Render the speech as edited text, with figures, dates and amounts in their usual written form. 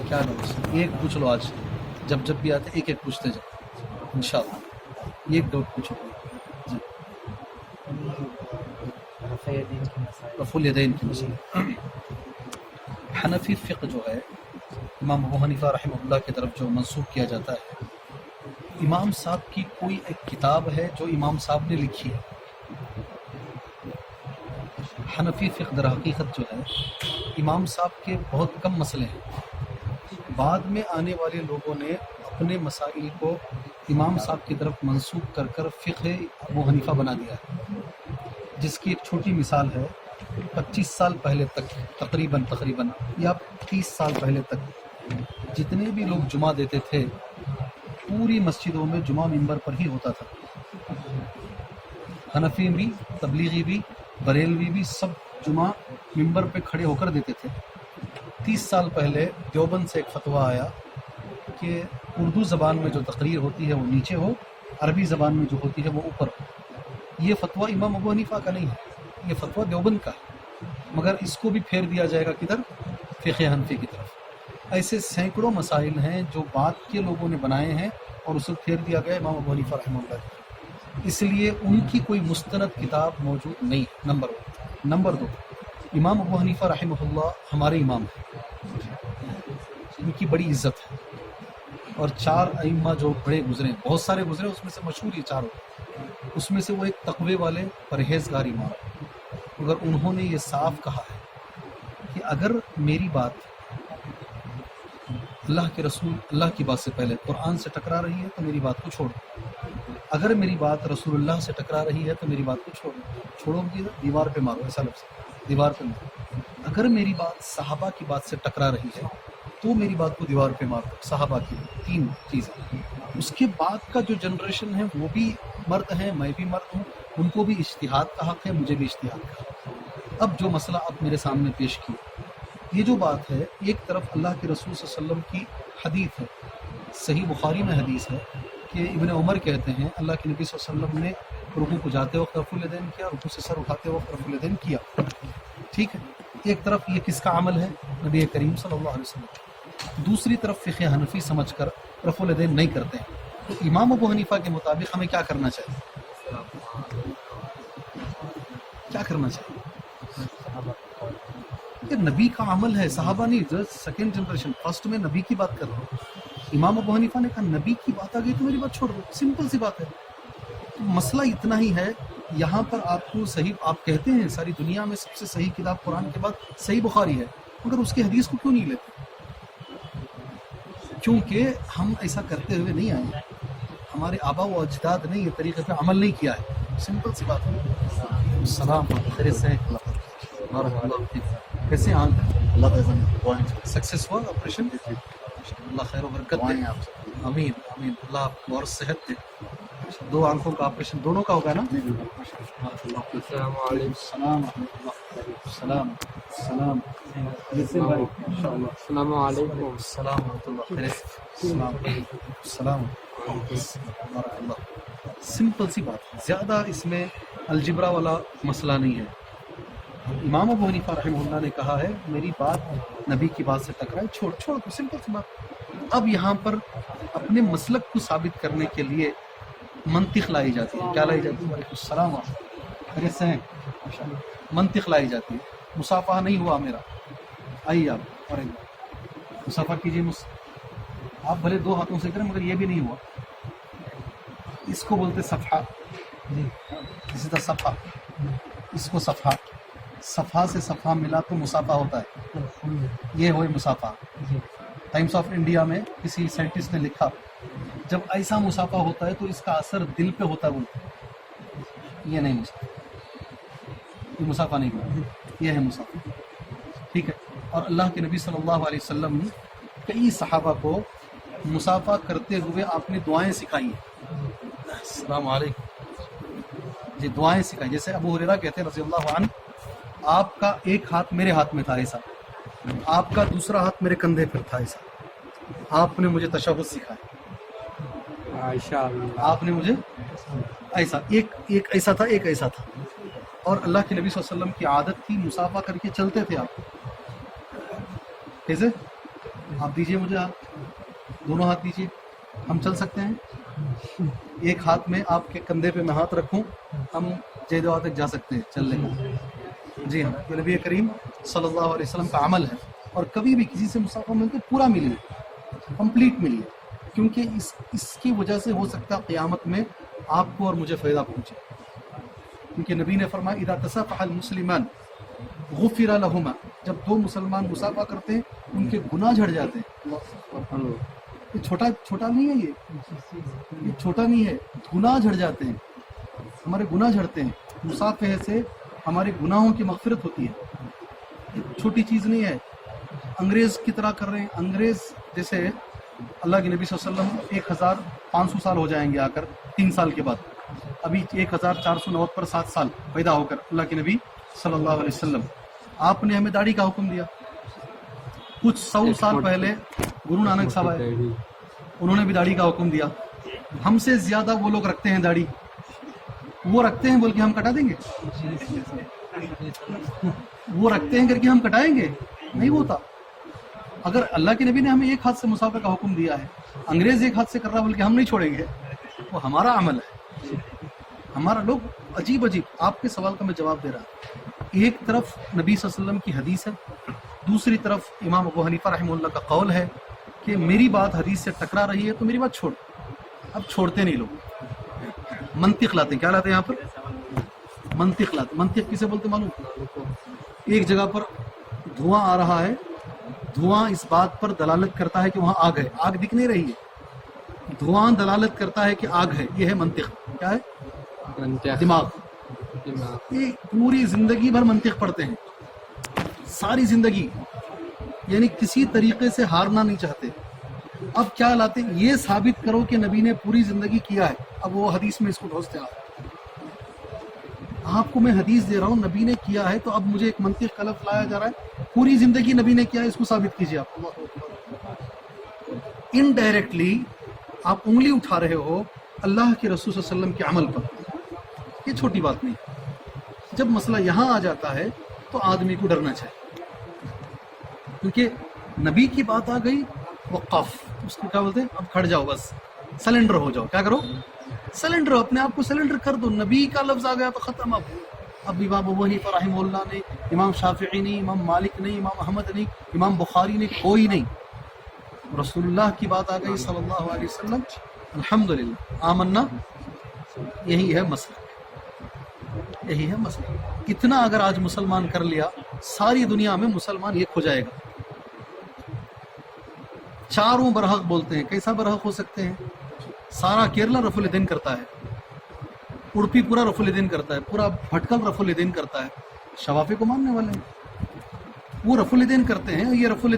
کیا نوٹس ایک پوچھ لو آج، جب بھی آتے ایک ایک پوچھتے جاؤ انشاءاللہ، ایک ڈاؤٹ پوچھو جی۔ رفع الیدین کی مسئلہ، حنفی فقہ جو ہے امام ابو حنیفہ رحمہ اللہ کی طرف جو منسوب کیا جاتا ہے، امام صاحب کی کوئی ایک کتاب ہے جو امام صاحب نے لکھی ہے۔ حنفی فقہ در حقیقت جو ہے امام صاحب کے بہت کم مسئلے ہیں، بعد میں آنے والے لوگوں نے اپنے مسائل کو امام صاحب کی طرف منسوب کر کر فقہ ابو حنیفہ بنا دیا ہے، جس کی ایک چھوٹی مثال ہے 25 سال پہلے تک تقریباً یا 30 سال پہلے تک جتنے بھی لوگ جمعہ دیتے تھے پوری مسجدوں میں جمعہ منبر پر ہی ہوتا تھا، حنفی بھی، تبلیغی بھی، بریلوی بھی، سب جمعہ منبر پہ کھڑے ہو کر دیتے تھے۔ 30 سال پہلے دیوبند سے ایک فتویٰ آیا کہ اردو زبان میں جو تقریر ہوتی ہے وہ نیچے ہو، عربی زبان میں جو ہوتی ہے وہ اوپر ہو۔ یہ فتویٰ امام ابو حنیفہ کا نہیں ہے، یہ فتویٰ دیوبند کا ہے، مگر اس کو بھی پھیر دیا جائے گا کدھر؟ فقہ حنفی کی طرف۔ ایسے سینکڑوں مسائل ہیں جو بعد کے لوگوں نے بنائے ہیں اور اسے پھیر دیا گیا امام ابو حنیفہ رحمہ اللہ کی طرف، اس لیے ان کی کوئی مستند کتاب موجود نہیں۔ نمبر دو، امام ابو حنیفہ رحمہ اللہ ہمارے امام ہیں، ان کی بڑی عزت ہے، اور 4 ائمہ جو بڑے گزرے، بہت سارے گزرے، اس میں سے مشہور یہ 4 ہوتے، اس میں سے وہ ایک تقوی والے پرہیزگار امام، مگر انہوں نے یہ صاف کہا ہے کہ اگر میری بات اللہ کے رسول، اللہ کی بات سے پہلے قرآن سے ٹکرا رہی ہے تو میری بات کو چھوڑو، اگر میری بات رسول اللہ سے ٹکرا رہی ہے تو میری بات کو چھوڑو دیوار پہ مارو، ایسا لفظ دیوار پہ مارو۔ اگر میری بات صحابہ کی بات سے ٹکرا رہی ہے تو میری بات کو دیوار پہ مارو، صحابہ کی 3 چیزیں۔ اس کے بعد کا جو جنریشن ہے وہ بھی مرد ہیں، میں بھی مرد ہوں، ان کو بھی اجتہاد کا حق ہے، مجھے بھی اجتہاد کا حق ہے۔ اب جو مسئلہ آپ میرے سامنے پیش کی، یہ جو بات ہے، ایک طرف اللہ کے رسول صلی اللہ علیہ وسلم کی حدیث ہے، صحیح بخاری میں حدیث ہے کہ ابن عمر کہتے ہیں اللہ کے نبی صلی اللہ علیہ وسلم نے رکوع کو جاتے وقت رفع الیدین کیا، رکوع سے سر اٹھاتے وقت رفع الیدین کیا، ٹھیک ہے۔ ایک طرف یہ کس کا عمل ہے؟ نبی کریم صلی اللہ علیہ وسلم۔ دوسری طرف فقہ حنفی سمجھ کر رفع الیدین نہیں کرتے ہیں، تو امام ابو حنیفہ کے مطابق ہمیں کیا کرنا چاہیے؟ کیا کرنا چاہیے؟ یہ نبی کا عمل ہے، صحابہ نہیں، سیکنڈ جنریشن، فرسٹ میں نبی کی بات کر رہا ہوں۔ امام ابو حنیفہ نے کہا نبی کی بات آ گئی تو میری بات چھوڑ دو، سمپل سی بات ہے۔ تو مسئلہ اتنا ہی ہے، یہاں پر آپ کو صحیح، آپ کہتے ہیں ساری دنیا میں سب سے صحیح کتاب قرآن کے بعد صحیح بخاری ہے، مگر اس کی حدیث کو کیوں نہیں لیتے؟ کیونکہ ہم ایسا کرتے ہوئے نہیں آئے، ہمارے آبا و اجداد نے یہ طریقے پہ عمل نہیں کیا ہے، سمپل سی بات ہے۔ السلام خیریت سے ہیں؟ کیسے آنکھ؟ اللہ سکسیس ہوا آپریشن؟ اللہ خیر و برکت دے، امین امین، اللہ آپ کو اور صحت دے۔ 2 آنکھوں کا آپریشن دونوں کا ہوگا نا؟ السلام علیکم۔ السلام السلام السلام السلام علیکم۔ السلام ورحمۃ اللہ، خیریت؟ السلام علیکم۔ السلام ورحمۃ اللہ۔ سمپل سی بات ہے، زیادہ اس میں الجبرا والا مسئلہ نہیں ہے۔ امام ابو حنیفہ رحمہ اللہ نے کہا ہے میری بات نبی کی بات سے ٹکرائے، چھوڑ دو، سمپل سی بات۔ اب یہاں پر اپنے مسلک کو ثابت کرنے کے لیے منطق لائی جاتی ہے۔ کیا لائی جاتی ہے؟ وعلیکم السلام خیریت سے ہیں؟ منطق لائی جاتی ہے۔ مصافحہ نہیں ہوا میرا، آئیے آپ اور مصافحہ کیجیے، آپ بھلے 2 ہاتھوں سے کریں مگر یہ بھی نہیں ہوا، اس کو بولتے صفحہ، اسی طرح صفحہ، اس کو صفحہ سے صفحہ ملا تو مصافحہ ہوتا ہے، یہ ہوئے مصافحہ۔ ٹائمز آف انڈیا میں کسی سائنٹسٹ نے لکھا جب ایسا مصافحہ ہوتا ہے تو اس کا اثر دل پہ ہوتا ہے، بولتے یہ نہیں مصافحہ، یہ مصافحہ نہیں ہوا، یہ ہے مصافحہ، ٹھیک ہے۔ اور اللہ کے نبی صلی اللہ علیہ وسلم نے کئی صحابہ کو مصافحہ کرتے ہوئے آپ نے دعائیں سکھائی ہیں۔ السلام علیکم جی، دعائیں سکھائی، جیسے ابو ہریرہ کہتے ہیں رضی اللہ عنہ، آپ کا ایک ہاتھ میرے ہاتھ میں تھا ایسا، آپ کا دوسرا ہاتھ میرے کندھے پر تھا ایسا، آپ نے مجھے تشہد سکھایا، آپ نے مجھے ایسا، ایک ایسا تھا، ایک ایسا تھا۔ اور اللہ کے نبی صلی اللہ علیہ وسلم کی عادت تھی مصافحہ کر کے چلتے تھے آپ، کیسے آپ دیجئے مجھے ہاتھ، دونوں ہاتھ دیجئے، ہم چل سکتے ہیں؟ ایک ہاتھ میں آپ کے کندھے پہ میں ہاتھ رکھوں، ہم جے دعا تک جا سکتے ہیں چلنے کا؟ جی ہاں، یہ نبی کریم صلی اللہ علیہ وسلم کا عمل ہے، اور کبھی بھی کسی سے مصافحہ ملتے پورا ملیے، کمپلیٹ ملیے، کیونکہ اس کی وجہ سے ہو سکتا ہے قیامت میں آپ کو اور مجھے فائدہ پہنچے، کیونکہ نبی نے فرمایا اذا تصافح المسلمان غفر لهما، جب دو مسلمان مصافحہ کرتے ہیں ان کے گناہ جھڑ جاتے ہیں۔ یہ چھوٹا نہیں ہے، یہ چھوٹا نہیں ہے، گناہ جھڑ جاتے ہیں، ہمارے گناہ جھڑتے ہیں، مصافحے سے ہمارے گناہوں کی مغفرت ہوتی ہے، یہ چھوٹی چیز نہیں ہے۔ انگریز کی طرح کر رہے ہیں، انگریز جیسے اللہ کے نبی صلی اللہ علیہ وسلم 1500 سال ہو جائیں گے آ کر 3 سال کے بعد، ابھی 1409 پر 7 سال پیدا ہو کر اللہ کے نبی صلی اللہ علیہ وسلم، آپ نے ہمیں داڑھی کا حکم دیا۔ کچھ 100 سال پہلے گرو نانک صاحب آئے، انہوں نے بھی داڑھی کا حکم دیا۔ ہم سے زیادہ وہ لوگ رکھتے ہیں داڑھی، وہ رکھتے ہیں بول کے ہم کٹا دیں گے؟ وہ رکھتے ہیں کر کے ہم کٹائیں گے؟ نہیں ہوتا۔ اگر اللہ کے نبی نے ہمیں ایک ہاتھ سے مصافحہ کا حکم دیا ہے، انگریز ایک ہاتھ سے کر رہا بول کے ہم نہیں چھوڑیں گے، وہ ہمارا عمل ہے، ہمارا۔ لوگ عجیب آپ کے سوال کا میں جواب دے رہا ہوں۔ ایک طرف نبی صلی اللہ علیہ وسلم کی حدیث ہے، دوسری طرف امام ابو حنیفہ رحمہ اللہ کا قول ہے کہ میری بات حدیث سے ٹکرا رہی ہے تو میری بات چھوڑ۔ اب چھوڑتے نہیں لوگ، منطق لاتے ہیں۔ کیا لاتے ہیں یہاں پر؟ منطق لاتے۔ منطق کسے بولتے معلوم؟ ایک جگہ پر دھواں آ رہا ہے، دھواں اس بات پر دلالت کرتا ہے کہ وہاں آگ ہے، آگ دکھ نہیں رہی ہے، دھواں دلالت کرتا ہے کہ آگ ہے، یہ ہے منطق۔ کیا ہے؟ دماغ۔ یہ پوری زندگی بھر منطق پڑھتے ہیں، ساری زندگی، یعنی کسی طریقے سے ہارنا نہیں چاہتے۔ اب کیا لاتے؟ یہ ثابت کرو کہ نبی نے پوری زندگی کیا ہے، اب وہ حدیث میں اس کو ڈھونستے آپ کو میں حدیث دے رہا ہوں نبی نے کیا ہے، تو اب مجھے ایک منطق کا لفظ لایا جا رہا ہے، پوری زندگی نبی نے کیا ہے، اس کو ثابت کیجیے آپ۔ انڈائریکٹلی آپ انگلی اٹھا رہے ہو اللہ کے رسول صلی اللہ علیہ وسلم کے عمل پر، یہ چھوٹی بات نہیں۔ جب مسئلہ یہاں آ جاتا ہے تو آدمی کو ڈرنا چاہیے، کیونکہ نبی کی بات آ گئی، وقف، اس کو کیا بولتے ہیں؟ اب کھڑ جاؤ، بس سلنڈر ہو جاؤ۔ کیا کرو؟ سلنڈر، اپنے آپ کو سلنڈر کر دو۔ نبی کا لفظ آ گیا تو ختم۔ اب امام ابو حنیفہ رحمہ اللہ نے، امام شافعی نہیں، امام مالک نہیں، امام احمد نہیں، امام بخاری نے، کوئی نہیں، رسول اللہ کی بات آ گئی صلی اللہ علیہ وسلم، الحمدللہ آمنا۔ یہی ہے مسئلہ، یہی ہے مسئلہ۔ اتنا اگر آج مسلمان کر لیا، ساری دنیا میں مسلمان ایک ہو جائے گا۔ چاروں برحق بولتے ہیں، کیسا برحق ہو سکتے ہیں؟ سارا کیرلا رفع الدین کرتا ہے، اڑپی پورا رفع الدین کرتا ہے، پورا بھٹکل رفع الدین کرتا ہے، شوافی کو ماننے والے ہیں، وہ رفع الدین کرتے ہیں، یہ رفع الدین